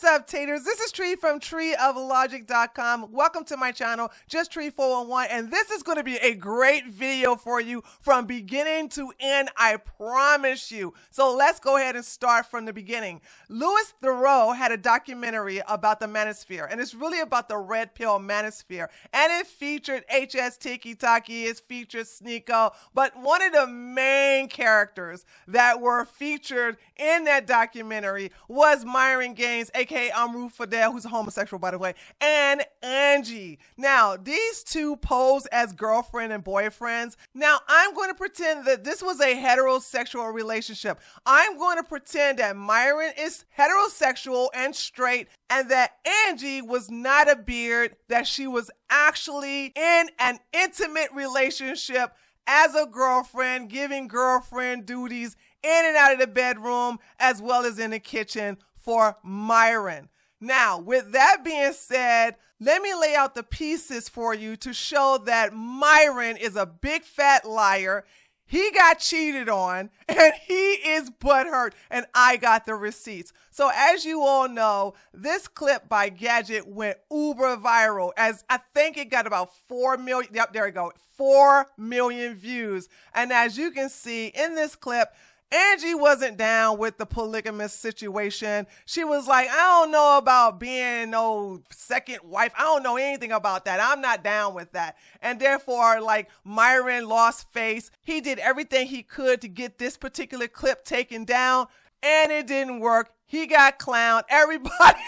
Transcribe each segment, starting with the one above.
What's up, taters? This is Tree from treeoflogic.com. Welcome to my channel, Just Tree 411, and this is going to be a great video for you from beginning to end, I promise you. So let's go ahead and start from the beginning. Louis Theroux had a documentary about the manosphere, and it's really about the red pill manosphere, and it featured HS Tiki Taki, it featured Sneeko, but one of the main characters that were featured in that documentary was Myron Gaines, aka Fidel, who's a homosexual, by the way, and Angie. Now, these two pose as girlfriend and boyfriends. Now, I'm going to pretend that this was a heterosexual relationship. I'm going to pretend that Myron is heterosexual and straight, and that Angie was not a beard, that she was actually in an intimate relationship as a girlfriend, giving girlfriend duties in and out of the bedroom, as well as in the kitchen for Myron. Now, with that being said, let me lay out the pieces for you to show that Myron is a big fat liar. He got cheated on, and he is butthurt, and I got the receipts. So as you all know, this clip by Gadget went uber viral, as I think it got about 4 million, yep, there we go, 4 million views. And as you can see in this clip, Angie wasn't down with the polygamous situation. She was like, I don't know about being no second wife. I don't know anything about that. I'm not down with that. And therefore, like, Myron lost face. He did everything he could to get this particular clip taken down, and it didn't work. He got clowned. Everybody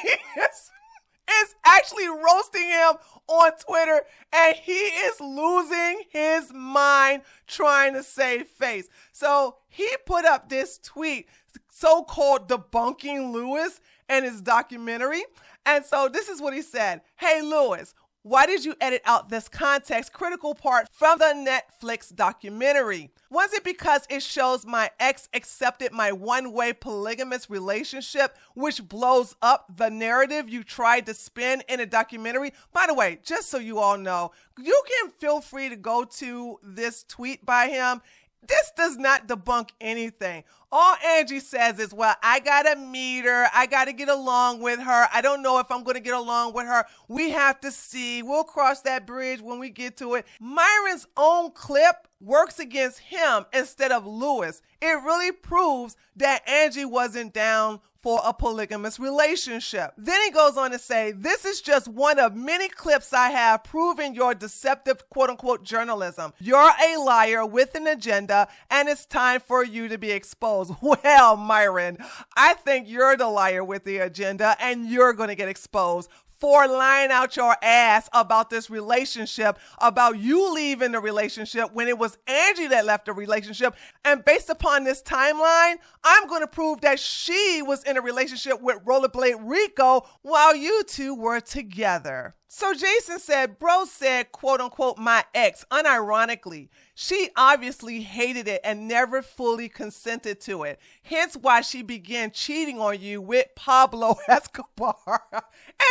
is actually roasting him on Twitter, and he is losing his mind trying to save face. So he put up this tweet, so-called debunking Louis and his documentary. And so this is what he said. Hey, Louis, why did you edit out this context critical part from the Netflix documentary? Was it because it shows my ex accepted my one-way polygamous relationship, which blows up the narrative you tried to spin in a documentary? By the way, just so you all know, you can feel free to go to this tweet by him. This does not debunk anything. All Angie says is, well, I gotta meet her. I gotta get along with her. I don't know if I'm gonna get along with her. We have to see. We'll cross that bridge when we get to it. Myron's own clip works against him instead of Louis. It really proves that Angie wasn't down for a polygamous relationship. Then he goes on to say, this is just one of many clips I have proving your deceptive quote-unquote journalism. You're a liar with an agenda, and it's time for you to be exposed. Well, Myron, I think you're the liar with the agenda, and you're going to get exposed for lying out your ass about this relationship, about you leaving the relationship when it was Angie that left the relationship. And based upon this timeline, I'm going to prove that she was in a relationship with Rollerblade Rico while you two were together. So Jason said, bro said, quote unquote, my ex, unironically. She obviously hated it and never fully consented to it. Hence why she began cheating on you with Pablo Escobar. And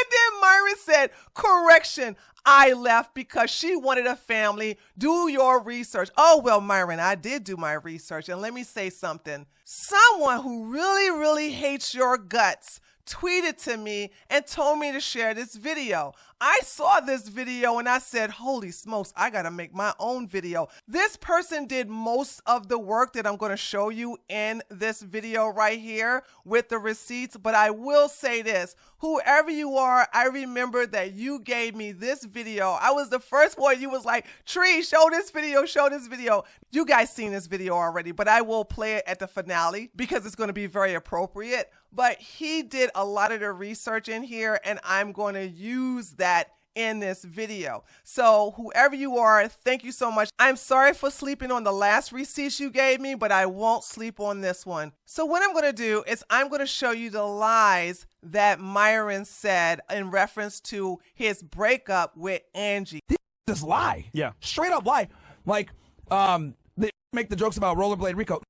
then Myron said, correction, I left because she wanted a family. Do your research. Oh, well, Myron, I did do my research. And let me say something. Someone who really, really hates your guts tweeted to me and told me to share this video. I saw this video and I said, holy smokes, I gotta make my own video. This person did most of the work that I'm gonna show you in this video right here with the receipts, but I will say this, whoever you are, I remember that you gave me this video. I was the first one, you was like, Tree, show this video, show this video. You guys seen this video already, but I will play it at the finale because it's gonna be very appropriate. But he did a lot of the research in here, and I'm going to use that in this video. So whoever you are, thank you so much. I'm sorry for sleeping on the last receipts you gave me, but I won't sleep on this one. So what I'm going to do is I'm going to show you the lies that Myron said in reference to his breakup with Angie. This lie. Yeah. Straight up lie. Like, they make the jokes about Rollerblade Rico.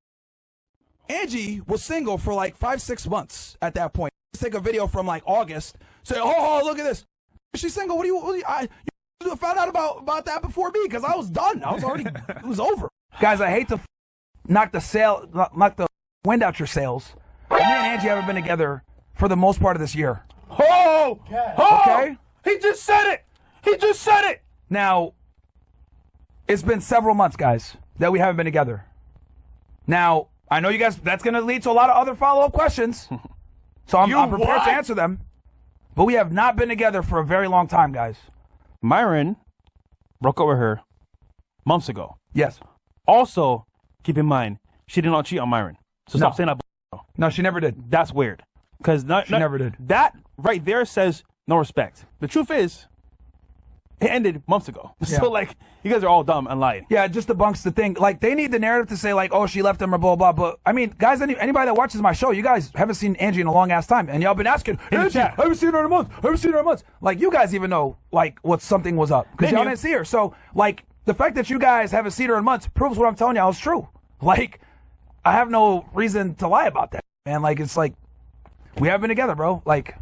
Angie was single for like 5-6 months at that point. Let's take a video from like August. Say, oh, look at this. She's single. What do you found out about that before me? Because I was done. I was already, it was over. Guys, I hate to knock the wind out your sails. Me and Angie haven't been together for the most part of this year. Okay? He just said it. He just said it. Now, it's been several months, guys, that we haven't been together. Now, I know you guys, that's going to lead to a lot of other follow-up questions. So I'm prepared to answer them. But we have not been together for a very long time, guys. Myron broke up with her months ago. Yes. Also, keep in mind, she did not cheat on Myron. So stop saying that. No, she never did. That's weird. Because she never did. That right there says no respect. The truth is, it ended months ago. Yeah. So, like, you guys are all dumb and lying. Yeah, it just debunks the thing. Like, they need the narrative to say, like, oh, she left him or blah, blah, blah. I mean, guys, anybody that watches my show, you guys haven't seen Angie in a long-ass time. And y'all been asking, Angie, I haven't seen her in a month. I haven't seen her in a month. Like, you guys even know, like, what something was up. Because y'all didn't see her. So, like, the fact that you guys haven't seen her in months proves what I'm telling y'all is true. Like, I have no reason to lie about that, man. Like, it's like, we haven't been together, bro. Like,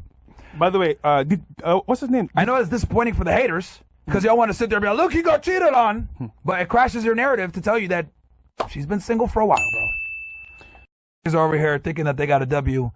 by the way, what's his name? I know it's disappointing for the haters because y'all want to sit there and be like, look, he got cheated on. But it crashes your narrative to tell you that she's been single for a while, bro. He's over here thinking that they got a W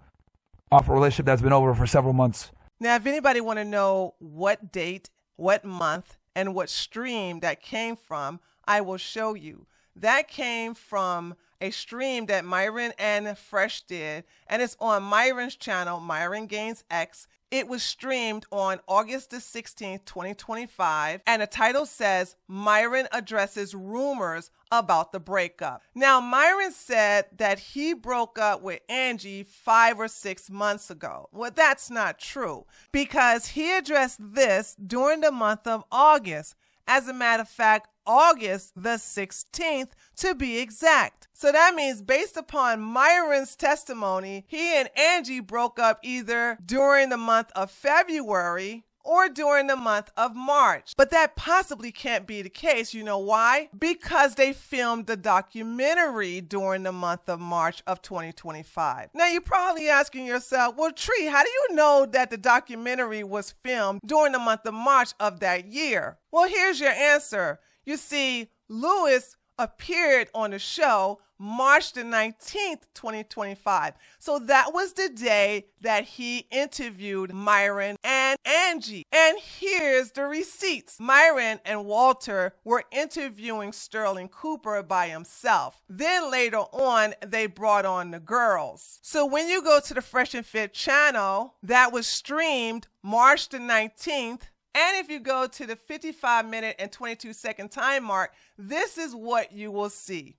off a relationship that's been over for several months. Now, if anybody want to know what date, what month, and what stream that came from, I will show you. That came from a stream that Myron and Fresh did, and it's on Myron's channel, Myron Gaines X. It was streamed on August the 16th, 2025, and the title says, Myron addresses rumors about the breakup. Now, Myron said that he broke up with Angie 5 or 6 months ago. Well, that's not true, because he addressed this during the month of August. As a matter of fact, August the 16th to be exact. So that means based upon Myron's testimony, he and Angie broke up either during the month of February or during the month of March. But that possibly can't be the case. You know why? Because they filmed the documentary during the month of March of 2025. Now you're probably asking yourself, well, Tree, how do you know that the documentary was filmed during the month of March of that year? Well, here's your answer. You see, Louis appeared on the show March the 19th, 2025. So that was the day that he interviewed Myron and Angie. And here's the receipts. Myron and Walter were interviewing Sterling Cooper by himself. Then later on, they brought on the girls. So when you go to the Fresh and Fit channel, that was streamed March the 19th. And if you go to the 55-minute and 22-second time mark, this is what you will see.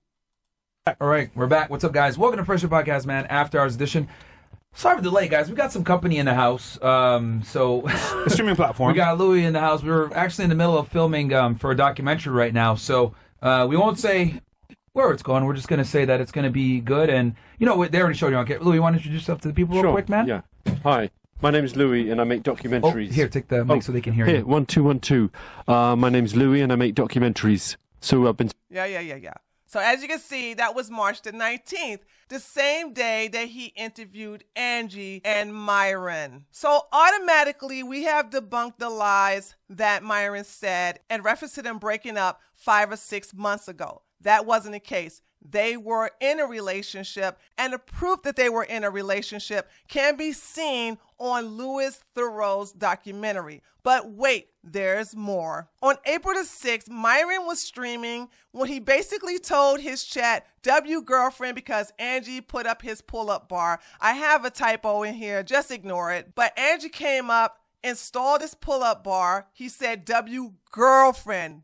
All right, we're back. What's up, guys? Welcome to Fresh Fit Podcast, man. After Hours edition. Sorry for the delay, guys. We got some company in the house. The streaming platform. We got Louis in the house. We're actually in the middle of filming for a documentary right now. So we won't say where it's going. We're just going to say that it's going to be good. And, you know, they already showed you. Okay, Louis, you want to introduce yourself to the people real quick, man? Yeah. Hi. My name is Louis, and I make documentaries. Oh, here, take the mic so they can hear here, you. 1 2 1 2. My name's Louis, and I make documentaries. So I've been. Yeah. So as you can see, that was March the 19th, the same day that he interviewed Angie and Myron. So automatically, we have debunked the lies that Myron said in reference to them breaking up 5 or 6 months ago. That wasn't the case. They were in a relationship, and the proof that they were in a relationship can be seen on Louis Theroux's documentary. But wait, there's more. On April the 6th, Myron was streaming when he basically told his chat, W girlfriend, because Angie put up his pull-up bar. I have a typo in here, just ignore it. But Angie came up, installed his pull-up bar. He said, W girlfriend.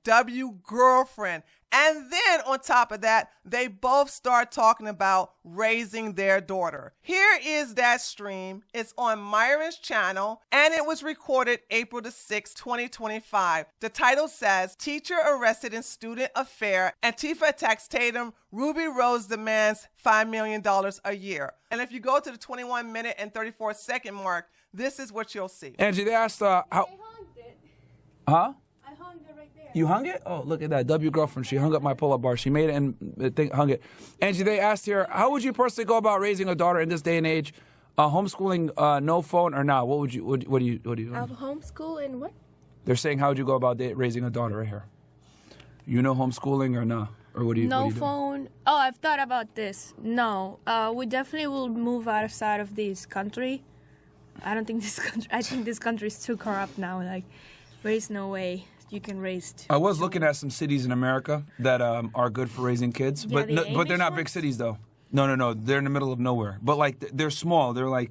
And then on top of that, they both start talking about raising their daughter. Here is that stream. It's on Myron's channel, and it was recorded April the 6th, 2025. The title says, Teacher Arrested in Student Affair, Antifa Attacks Tatum, Ruby Rose Demands $5 million a year. And if you go to the 21-minute and 34-second mark, this is what you'll see. Angie, they asked how... I hung it. Huh? I hung it right there. You hung it? Oh, look at that. W girlfriend. She hung up my pull-up bar. She made it and hung it. Angie, they asked here, how would you personally go about raising a daughter in this day and age? Homeschooling, no phone or not? What do you Homeschool and what? They're saying, how would you go about raising a daughter right here? You know homeschooling or not? Or what do you No what do you phone. Oh, I've thought about this. No. We definitely will move outside of this country. I don't think this country. I think this country is too corrupt now. Like, there is no way you can raise. I was looking at some cities in America that are good for raising kids, Yeah, but they're not big cities though. No, they're in the middle of nowhere. But like they're small. They're like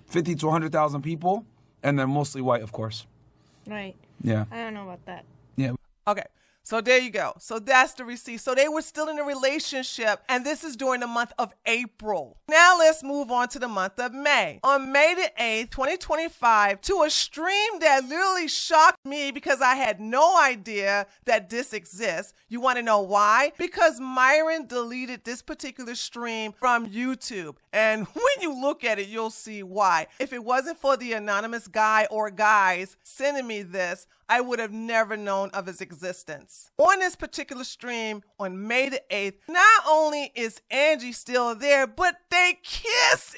50 to 100,000 people, and they're mostly white, of course. Right. Yeah. I don't know about that. Yeah. Okay. So there you go. So that's the receipt. So they were still in a relationship, and this is during the month of April. Now let's move on to the month of May. On May the 8th, 2025, to a stream that literally shocked me because I had no idea that this exists. You want to know why? Because Myron deleted this particular stream from YouTube. And when you look at it, you'll see why. If it wasn't for the anonymous guy or guys sending me this, I would have never known of its existence. On this particular stream on May the 8th, not only is Angie still there, but they kiss.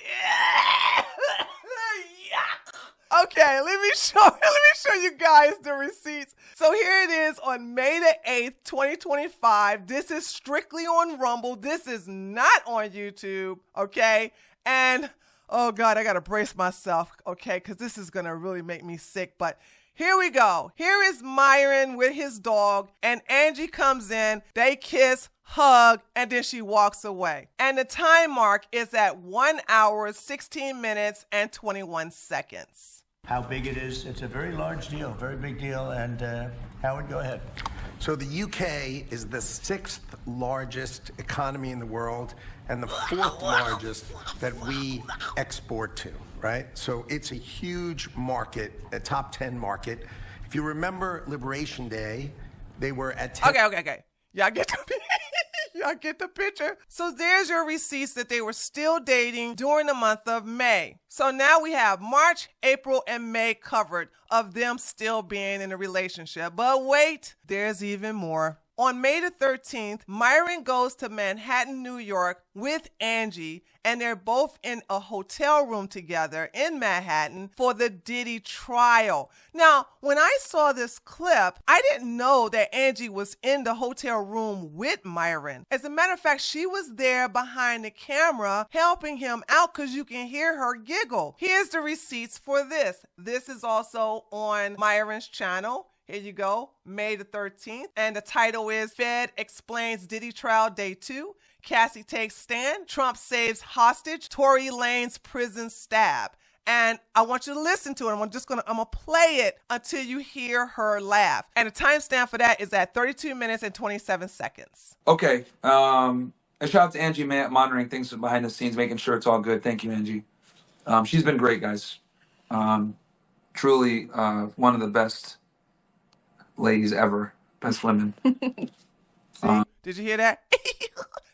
Okay, let me show you guys the receipts. So here it is on May the 8th, 2025. This is strictly on Rumble. This is not on YouTube, okay? And, oh God, I gotta brace myself, okay? Because this is gonna really make me sick, but here we go. Here is Myron with his dog, and Angie comes in, they kiss, hug, and then she walks away. And the time mark is at 1 hour, 16 minutes, and 21 seconds. How big it is, it's a very large deal, very big deal. And Howard, go ahead. So the UK is the 6th largest economy in the world and the 4th largest that we export to, right? So it's a huge market, a top 10 market. If you remember Liberation Day, they were at 10. Okay. Y'all get the picture. So there's your receipts that they were still dating during the month of May. So now we have March, April, and May covered of them still being in a relationship. But wait, there's even more. On May the 13th, Myron goes to Manhattan, New York with Angie, and they're both in a hotel room together in Manhattan for the Diddy trial. Now, when I saw this clip, I didn't know that Angie was in the hotel room with Myron. As a matter of fact, she was there behind the camera helping him out because you can hear her giggle. Here's the receipts for this. This is also on Myron's channel. Here you go, May the 13th. And the title is Fed Explains Diddy Trial Day 2. Cassie takes stand. Trump saves hostage. Tory Lane's prison stab. And I want you to listen to it. I'm gonna play it until you hear her laugh. And the timestamp for that is at 32 minutes and 27 seconds. Okay. And shout out to Angie monitoring things behind the scenes, making sure it's all good. Thank you, Angie. She's been great, guys. Truly one of the best ladies ever. Best women. Did you hear that?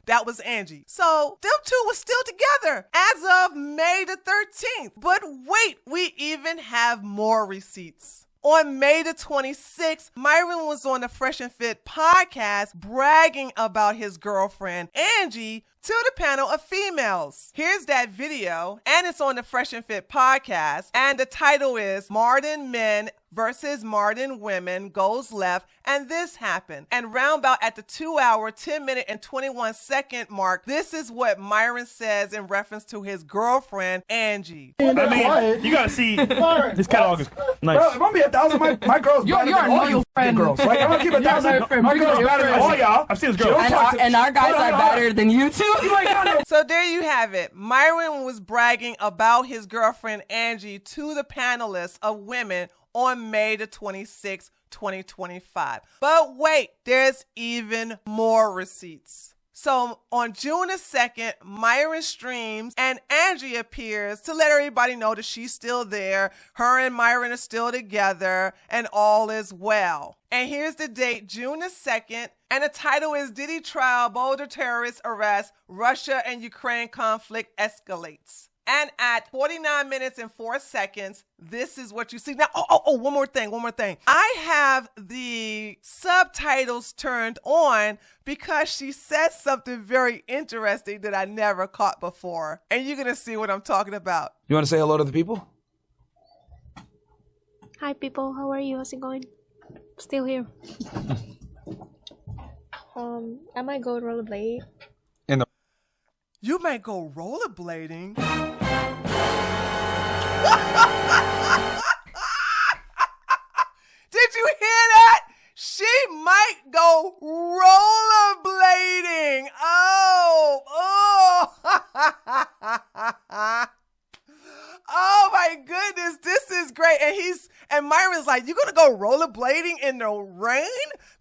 That was Angie. So them two were still together as of May the 13th. But wait, we even have more receipts. On May the 26th, Myron was on the Fresh and Fit podcast bragging about his girlfriend, Angie, to the panel of females. Here's that video, and it's on the Fresh and Fit podcast, and the title is Martin Men versus Martin Women Goes Left, and this happened. And round about at the 2 hour, 10 minute, and 21 second mark, this is what Myron says in reference to his girlfriend, Angie. I mean, you gotta see, this catalog is nice. Bro, if I'm be 1,000, my girl's better than all you fucking girls. Like, I'm gonna keep 1,000. My girl's better than all y'all. I've seen this girl. And our guys are better than you two. So there you have it. Myron was bragging about his girlfriend, Angie, to the panelists of women on May the 26th, 2025. But wait, there's even more receipts. So on June the 2nd, Myron streams and Angie appears to let everybody know that she's still there. Her and Myron are still together and all is well. And here's the date, June the 2nd, and the title is Diddy Trial, Boulder Terrorist Arrest, Russia and Ukraine Conflict Escalates. And at 49 minutes and 4 seconds, this is what you see. Now, one more thing. I have the subtitles turned on because she said something very interesting that I never caught before. And you're going to see what I'm talking about. You want to say hello to the people? Hi, people. How are you? How's it going? Still here. I might go rollerblade. You might go rollerblading. Did you hear that? She might go rollerblading. Oh. Oh my goodness, this is great. And Myron's like, you gonna go rollerblading in the rain?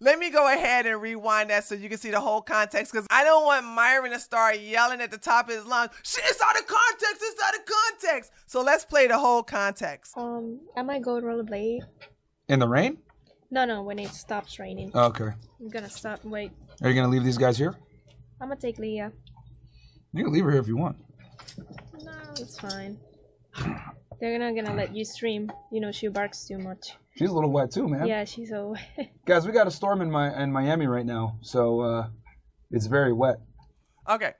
Let me go ahead and rewind that so you can see the whole context, because I don't want Myron to start yelling at the top of his lungs, shit, it's out of context, it's out of context. So let's play the whole context. I might go rollerblade. In the rain? No, when it stops raining. Okay. I'm gonna stop and wait. Are you gonna leave these guys here? I'm gonna take Leah. You can leave her here if you want. No, it's fine. They're not gonna let you stream. You know, she barks too much. She's a little wet too, man. Yeah, she's so wet. Guys, we got a storm in Miami right now, so it's very wet. Okay.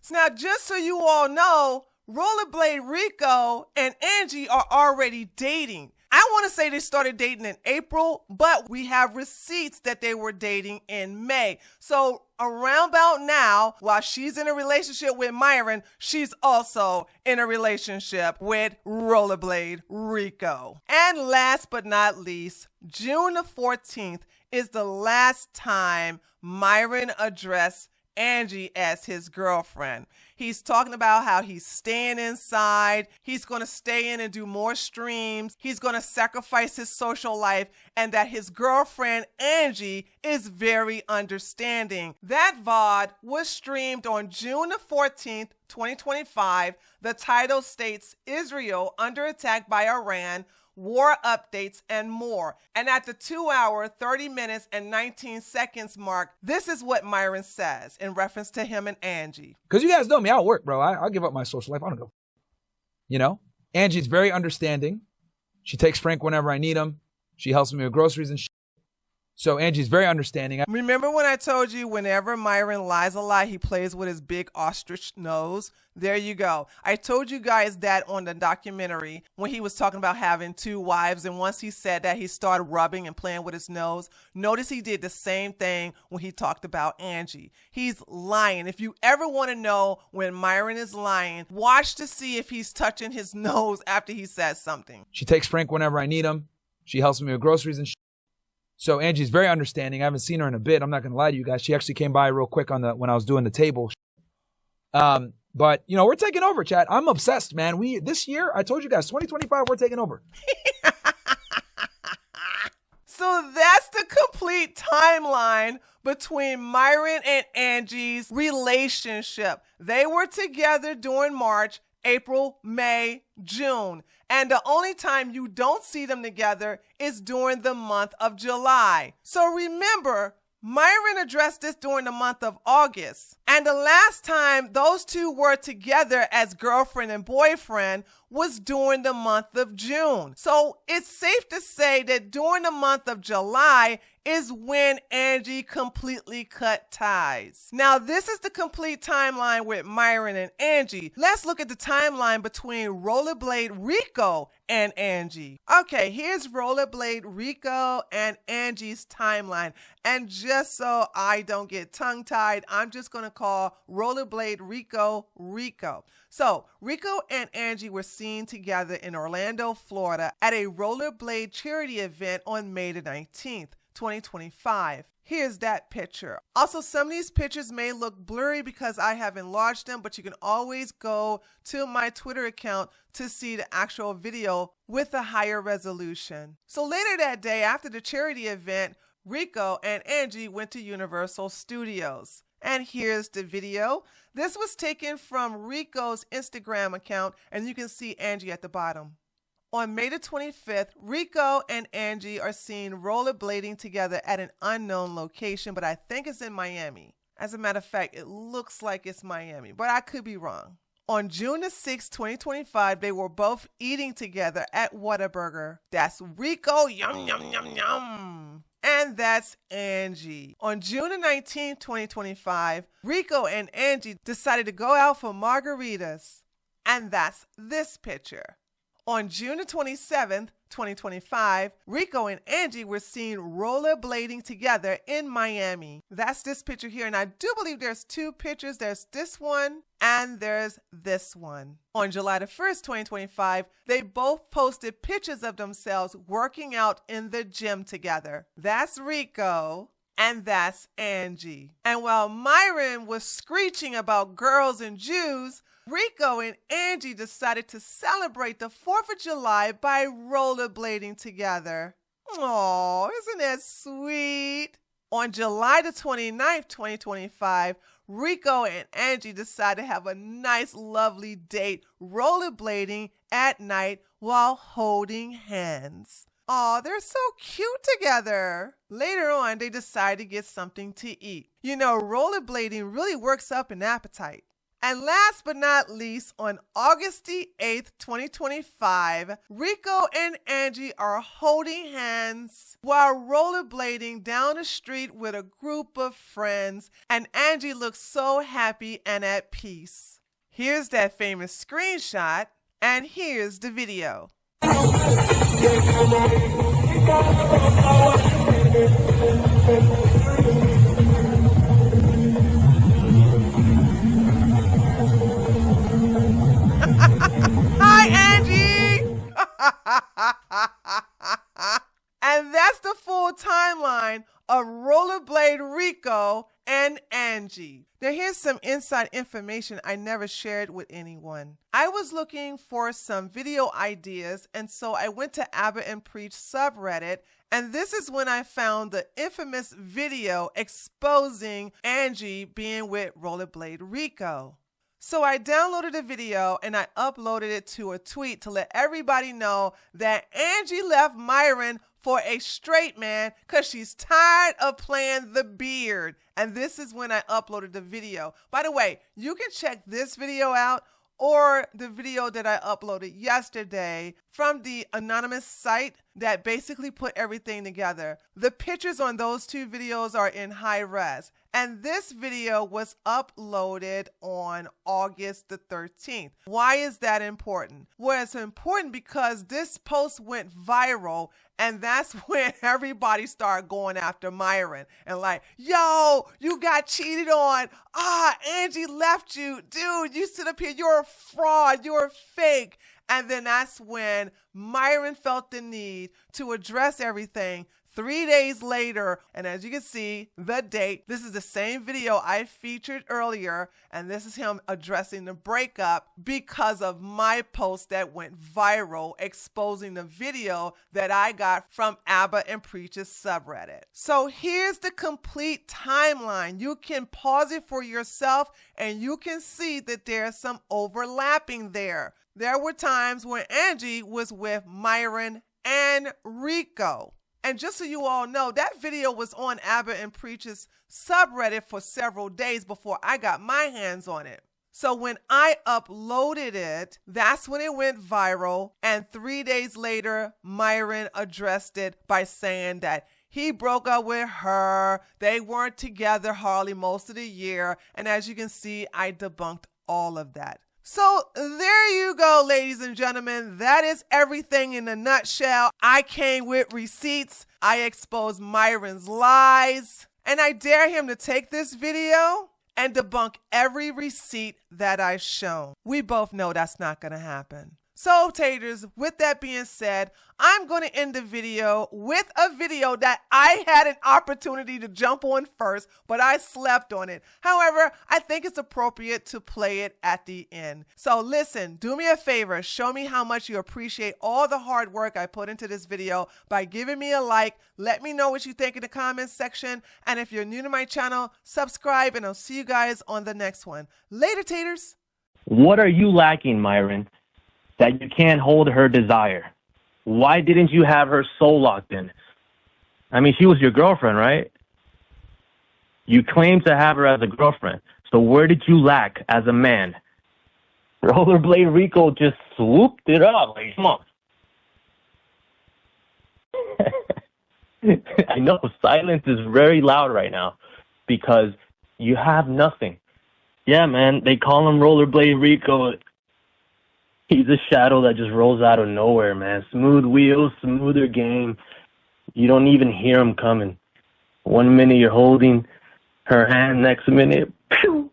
So now, just so you all know, Rollerblade Rico and Angie are already dating. I want to say they started dating in April, but we have receipts that they were dating in May. So around about now, while she's in a relationship with Myron, she's also in a relationship with Rollerblade Rico. And last but not least, June the 14th is the last time Myron addressed Angie as his girlfriend. He's talking about how he's staying inside. He's going to stay in and do more streams. He's going to sacrifice his social life, and that his girlfriend, Angie, is very understanding. That VOD was streamed on June the 14th, 2025. The title states Israel under attack by Iran, war updates, and more. And at the 2 hour, 30 minutes, and 19 seconds mark, this is what Myron says in reference to him and Angie. Because you guys know me, I'll work, bro. I'll give up my social life. I don't go. You know? Angie's very understanding. She takes Frank whenever I need him. She helps me with groceries and shit. So Angie's very understanding. Remember when I told you whenever Myron lies a lie, he plays with his big ostrich nose? There you go. I told you guys that on the documentary when he was talking about having 2 wives, and once he said that, he started rubbing and playing with his nose. Notice he did the same thing when he talked about Angie. He's lying. If you ever want to know when Myron is lying, watch to see if he's touching his nose after he says something. She takes Frank whenever I need him. She helps me with groceries and shit. So Angie's very understanding. I haven't seen her in a bit. I'm not going to lie to you guys. She actually came by real quick when I was doing the table. But, you know, we're taking over, chat. I'm obsessed, man. This year, I told you guys, 2025, we're taking over. So that's the complete timeline between Myron and Angie's relationship. They were together during March, April, May, June. And the only time you don't see them together is during the month of July. So remember, Myron addressed this during the month of August. And the last time those two were together as girlfriend and boyfriend was during the month of June. So it's safe to say that during the month of July is when Angie completely cut ties. Now, this is the complete timeline with Myron and Angie. Let's look at the timeline between Rollerblade Rico and Angie. Okay, here's Rollerblade Rico and Angie's timeline. And just so I don't get tongue-tied, I'm just going to call Rollerblade Rico, Rico. So, Rico and Angie were seen together in Orlando, Florida at a rollerblade charity event on May the 19th, 2025. Here's that picture. Also, some of these pictures may look blurry because I have enlarged them, but you can always go to my Twitter account to see the actual video with a higher resolution. So later that day, after the charity event, Rico and Angie went to Universal Studios. And here's the video. This was taken from Rico's Instagram account, and you can see Angie at the bottom. On May the 25th, Rico and Angie are seen rollerblading together at an unknown location, but I think it's in Miami. As a matter of fact, it looks like it's Miami, but I could be wrong. On June the 6th, 2025, they were both eating together at Whataburger. That's Rico, yum, yum, yum, yum. And that's Angie. On June the 19th, 2025, Rico and Angie decided to go out for margaritas. And that's this picture. On June the 27th, 2025, Rico and Angie were seen rollerblading together in Miami. That's this picture here, and I do believe there's 2 pictures. There's this one And there's this one. On July the 1st, 2025, they both posted pictures of themselves working out in the gym together. That's Rico and that's Angie. And while Myron was screeching about girls and Jews, Rico and Angie decided to celebrate the 4th of July by rollerblading together. Aw, isn't that sweet? On July the 29th, 2025, Rico and Angie decided to have a nice, lovely date rollerblading at night while holding hands. Aw, they're so cute together. Later on, they decided to get something to eat. You know, rollerblading really works up an appetite. And last but not least, on August the 8th, 2025, Rico and Angie are holding hands while rollerblading down the street with a group of friends, and Angie looks so happy and at peace. Here's that famous screenshot, and here's the video. Hi, Angie! And that's the full timeline of Rollerblade Rico and Angie. Now here's some inside information I never shared with anyone. I was looking for some video ideas, and so I went to Abba and Preach subreddit, and this is when I found the infamous video exposing Angie being with Rollerblade Rico. So I downloaded the video and I uploaded it to a tweet to let everybody know that Angie left Myron for a straight man because she's tired of playing the beard. And this is when I uploaded the video. By the way, you can check this video out or the video that I uploaded yesterday from the anonymous site that basically put everything together. The pictures on those two videos are in high res. And this video was uploaded on August the 13th. Why is that important? Well, it's important because this post went viral, and that's when everybody started going after Myron and like, yo, you got cheated on. Angie left you. Dude, you sit up here. You're a fraud. You're fake. And then that's when Myron felt the need to address everything 3 days later. And as you can see, the date, this is the same video I featured earlier. And this is him addressing the breakup because of my post that went viral exposing the video that I got from Abba and Preach's subreddit. So here's the complete timeline. You can pause it for yourself and you can see that there's some overlapping there. There were times when Angie was with Myron and Rico. And just so you all know, that video was on Abba and Preach's subreddit for several days before I got my hands on it. So when I uploaded it, that's when it went viral. And 3 days later, Myron addressed it by saying that he broke up with her. They weren't together hardly most of the year. And as you can see, I debunked all of that. So there you go, ladies and gentlemen. That is everything in a nutshell. I came with receipts. I exposed Myron's lies. And I dare him to take this video and debunk every receipt that I've shown. We both know that's not going to happen. So, taters, with that being said, I'm going to end the video with a video that I had an opportunity to jump on first, but I slept on it. However, I think it's appropriate to play it at the end. So listen, do me a favor, show me how much you appreciate all the hard work I put into this video by giving me a like. Let me know what you think in the comments section. And if you're new to my channel, subscribe, and I'll see you guys on the next one. Later, taters. What are you lacking, Myron, that you can't hold her desire? Why didn't you have her soul locked in? I mean, she was your girlfriend, right? You claimed to have her as a girlfriend. So where did you lack as a man? Rollerblade Rico just swooped it up. Like, come on. I know silence is very loud right now because you have nothing. Yeah, man, they call him Rollerblade Rico. He's a shadow that just rolls out of nowhere, man. Smooth wheels, smoother game. You don't even hear him coming. 1 minute you're holding her hand, next minute, pew,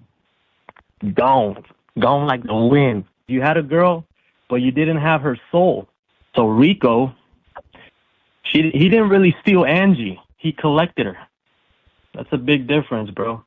gone. gone like the wind. You had a girl, but you didn't have her soul. So Rico, he didn't really steal Angie. He collected her. That's a big difference, bro.